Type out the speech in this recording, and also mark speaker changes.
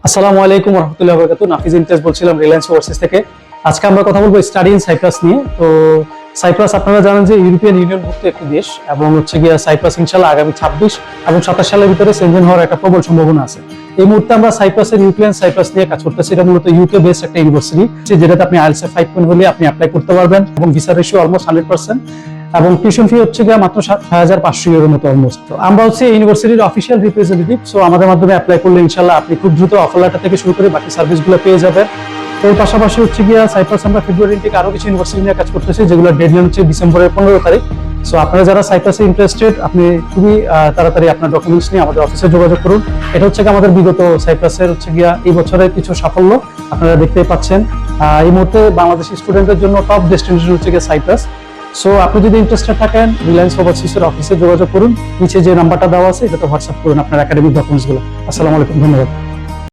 Speaker 1: আসসালামু আলাইকুম রহমতুল্লাহ বরকাতু। নাফিজ ইমতিয়াজ বলছিলাম রিলায়েন্স ওভারসিজ থেকে। আজকে আমরা কথা বলবো স্টাডি ইন সাইপ্রাস নিয়ে। তো সাইপ্রাস আপনারা জানেন যে ইউরোপিয়ান ইউনিয়নভুক্ত একটি দেশ, এবং গিয়ে সাইপ্রাস ইনশাল্লাহ আগামী 26 এবং 27 সালের ভিতরে সেনজেন হওয়ার একটা প্রবল সম্ভাবনা আছে। এই মুহূর্তে আমরা সাইপ্রাসের ইউক্রেন সাইপ্রাস নিয়ে কাজ করতেছি। এটা মূলত ইউকে বেসড একটা ইউনিভার্সিটি, যেটাতে আপনি আইএলটিএস 5 পয়েন্ট হলে আপনি অ্যাপ্লাই করতে পারবেন, এবং ভিসা রেশিও অলমোস্ট 100%, এবং টিউশন ফি গিয়ে মাত্র 6500 ইউরোর মতো অলমোস্ট। তো আমরা ইউনিভার্সিটির অফিসিয়াল রিপ্রেজেন্টেটিভ। সো আমাদের মাধ্যমে অ্যাপ্লাই করলে ইনশাল্লাহ আপনি খুব দ্রুত অফার লেটার থেকে শুরু করে বাকি সার্ভিসগুলো পেয়ে যাবেন। এর পাশাপাশি গিয়ে সাইপ্রাস আমরা ফেব্রুয়ারি থেকে আরো কিছু ইউনিভার্সিটি নিয়ে কাজ করতেছি, যেগুলো ডেডলাইন হচ্ছে ডিসেম্বরের 15 তারিখ। সো আপনারা যারা সাইপ্রাসে ইন্টারেস্টেড, আপনি খুবই তাড়াতাড়ি আপনার ডকুমেন্টস নিয়ে আমাদের অফিসে যোগাযোগ করুন। এটা আমাদের বিগত সাইপ্রাসের এই বছরের কিছু সাফল্য আপনারা দেখতেই পাচ্ছেন। এই মুহূর্তে বাংলাদেশি স্টুডেন্টদের জন্য টপ ডেস্টিনেশন গিয়ে সাইপ্রাস। সো আপনি যদি ইন্টারেস্টেড থাকেন, রিলায়েন্স ওভারসিজের অফিসে যোগাযোগ করুন। নিচে যে নাম্বারটা দেওয়া আছে এটাতে হোয়াটসঅ্যাপ করুন আপনার একাডেমিক ডকুমেন্টসগুলো। আসসালামু আলাইকুম, ধন্যবাদ।